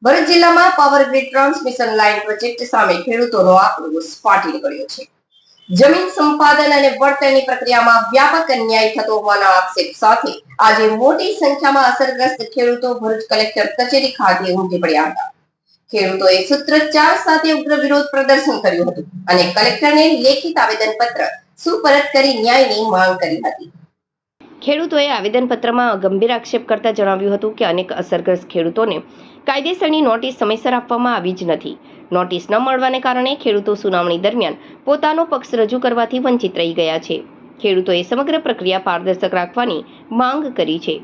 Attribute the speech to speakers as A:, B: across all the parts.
A: ભરૂચ જિલ્લામાં power grid transmission line project સામે ખેડૂતોનો આક્રોશ ફાટી નીકળ્યો છે। જમીન સંપાદન અને વળતરની પ્રક્રિયામાં વ્યાપક અન્યાય થતો હોવાના આક્ષેપ સાથે આજે મોટી સંખ્યામાં અસરગ્રસ્ત ખેડૂતો ભરૂચ કલેક્ટર કચેરી ખાતે ઉમટી પડ્યા હતા। ખેડૂતોએ સૂત્રોચ્ચાર સાથે ઉગ્ર વિરોધ પ્રદર્શન કર્યું હતું અને કલેક્ટરને લેખિત આવેદનપત્ર સુપરત કરી ન્યાયની માંગ કરી હતી। ખેડૂતોએ આવેદનપત્રમાં ગંભીર આક્ષેપ કરતા જણાવ્યું હતું કે અનેક અસરગ્રસ્ત ખેડૂતોને કાયદેસરની નોટિસ સમયસર આપવામાં આવી જ નથી। નોટિસ ન મળવાને કારણે ખેડૂતો સુનાવણી દરમિયાન પોતાનો પક્ષ રજૂ કરવાથી વંચિત રહી ગયા છે। ખેડૂતોએ સમગ્ર પ્રક્રિયા પારદર્શક રાખવાની માંગ કરી છે।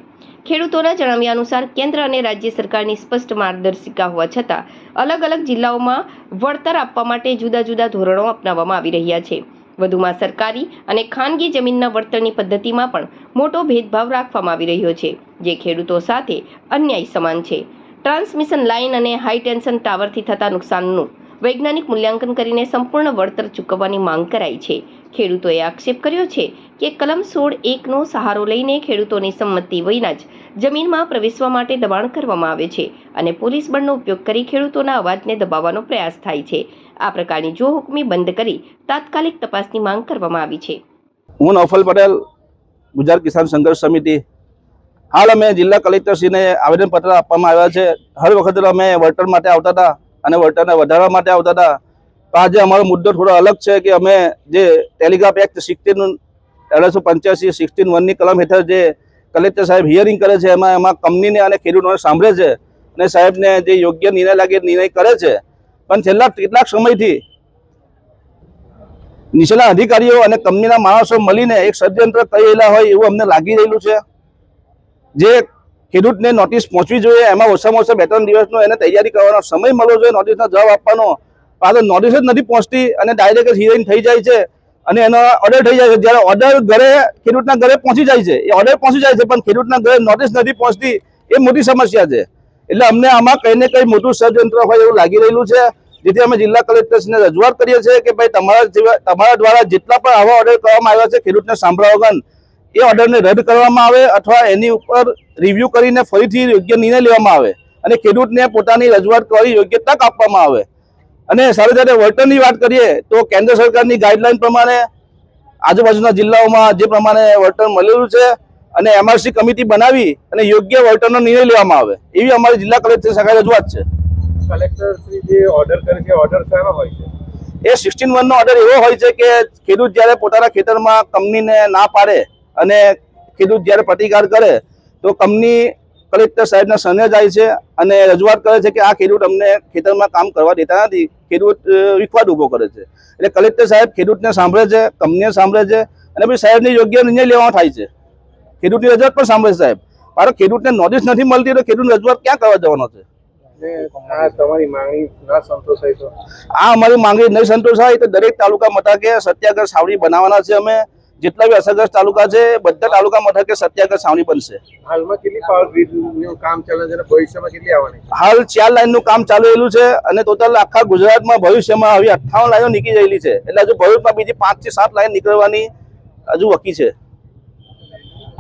A: ખેડૂતોના જણાવ્યા અનુસાર કેન્દ્ર અને રાજ્ય સરકારની સ્પષ્ટ માર્ગદર્શિકા હોવા છતાં અલગ અલગ જિલ્લાઓમાં વળતર આપવા માટે જુદા જુદા ધોરણો અપનાવવામાં આવી રહ્યા છે। વધુમાં સરકારી અને ખાનગી જમીનના વળતરની પદ્ધતિમાં પણ મોટો ભેદભાવ રાખવામાં આવી રહ્યો છે, જે ખેડૂતો સાથે અન્યાય સમાન છે। ટ્રાન્સમિશન લાઇન અને હાઈ ટેન્શન ટાવરથી થતા નુકસાનનું વૈજ્ઞાનિક મૂલ્યાંકન કરીને સંપૂર્ણ વળતર ચૂકવવાની માંગ કરાઈ છે। ખેડૂતોએ આક્ષેપ કર્યો છે કે કલમ 16(1) નો સહારો લઈને ખેડૂતોની સંમતિ વિના જ જમીનમાં પ્રવેશવા માટે દબાણ કરવામાં આવે છે અને પોલીસ બળનો ઉપયોગ કરી ખેડૂતોના અવાજને દબાવવાનો પ્રયાસ થાય છે। આ પ્રકારની જોહુકમી બંધ કરી તાત્કાલિક તપાસની માંગ કરવામાં આવી છે।
B: હું નૌફલ પટેલ, ગુજરાત કિસાન સંઘર્ષ સમિતિ। હાલ અમે જિલ્લા કલેક્ટરશ્રીને આવેદનપત્ર આપવામાં આવ્યા છે। હર વખતે અમે વળતર માટે આવતા હતા અને વળતરને વધારવા માટે આવતા હતા, તો આજે અમારો મુદ્દો થોડો અલગ છે કે અમે જે ટેલિગ્રાફ એક્ટ 1885-16(1)ની કલમ હેઠળ જે કલેક્ટર સાહેબ હિયરિંગ કરે છે, એમાં કંપનીને અને ખેડૂતોને સાંભળે છે અને સાહેબને જે યોગ્ય નિર્ણય લાગે નિર્ણય કરે છે। પણ છેલ્લા કેટલાક સમયથી નીચેના અધિકારીઓ અને કંપનીના માણસો મળીને એક ષડયંત્ર કરી રહેલા હોય એવું અમને લાગી રહેલું છે। જે ખેડૂતને નોટિસ પહોંચવી જોઈએ એમાં ઓછામાં ઓછા 2-3 દિવસનો એને તૈયારી કરવાનો સમય મળવો જોઈએ નોટિસનો જવાબ આપવાનો। આ તો નોટિસ જ નથી પહોંચતી અને ડાયરેક્ટ હિયરિંગ થઈ જાય છે અને એનો ઓર્ડર થઈ જાય છે। જ્યારે ઓર્ડર ખેડૂતના ઘરે પહોંચી જાય છે, એ ઓર્ડર પહોંચી જાય છે પણ ખેડૂતના ઘરે નોટિસ નથી પહોંચતી, એ મોટી સમસ્યા છે। એટલે અમને આમાં કંઈ ને કંઈ મોટું ષડયંત્ર હોય એવું લાગી રહેલું છે, જેથી અમે જિલ્લા કલેક્ટરશ્રીને રજૂઆત કરીએ છીએ કે ભાઈ તમારા દ્વારા જેટલા પણ આવા ઓર્ડર કરવામાં આવ્યા છે ખેડૂતને સાંભળવા વગર, એ ઓર્ડરને રદ કરવામાં આવે અથવા એની ઉપર રિવ્યુ કરીને ફરીથી યોગ્ય નિર્ણય લેવામાં આવે અને ખેડૂતને પોતાની રજૂઆત કરી યોગ્ય તક આપવામાં આવે। અને સાથે સાથે વળતરની વાત કરીએ તો કેન્દ્ર સરકારની ગાઈડલાઈન પ્રમાણે આજુબાજુના જિલ્લાઓમાં જે પ્રમાણે વળતર મળેલું છે અને એમઆરસી કમિટી બનાવી અને યોગ્ય વળતરનો નિર્ણય લેવામાં આવે એવી અમારી જિલ્લા કલેક્ટર સાથે રજૂઆત છે।
C: કલેક્ટરશ્રી જે ઓર્ડર કરે છે, ઓર્ડર શાનો હોય છે?
B: એ 16(1) નો ઓર્ડર એવો હોય છે કે ખેડૂત જ્યારે પોતાના ખેતરમાં કંપનીને ના પાડે અને ખેડૂત જ્યારે પ્રતિકાર કરે તો કંપની કલેક્ટર સાહેબના સને જાય છે અને રજૂઆત કરે છે કે આ ખેડૂત અમને ખેતરમાં કામ કરવા દેતા નથી, ખેડૂત વિખવાદ ઊભો કરે છે। એટલે કલેક્ટર સાહેબ ખેડૂતને સાંભળે છે, કંપનીને સાંભળે છે અને પછી સાહેબને યોગ્ય નિર્ણય લેવાનો થાય છે। ખેડૂતની રજૂઆત પણ સાંભળે છે સાહેબ, કારણ ખેડૂતને નોટિસ નથી મળતી તો ખેડૂતની રજૂઆત ક્યાં કરવા જવાનો છે?
C: તમારી માંગણી ના સંતોષાય તો
B: આ અમારી માંગણી નહીં સંતોષાય તો દરેક તાલુકા મથકે સત્યાગ્રહ છાવણી બનાવવાના છે। અમે જેટલા બી અસરગ્રસ્ત તાલુકા છે બધા તાલુકા મથકે સત્યાગ્રહ છાવણી બનશે।
C: હાલમાં કેટલી પાવર ગ્રીડનું કામ ચાલે છે અને ભવિષ્યમાં કેટલી આવવાની?
B: હાલ 4 લાઈનનું કામ ચાલુ રહેલું છે અને ટોટલ આખા ગુજરાતમાં ભવિષ્યમાં હવે 58 લાઈનો નીકળી રહેલી છે। એટલે હજુ ભવિષ્યમાં બીજી 5 થી 7 લાઈન નીકળવાની હજુ બાકી છે।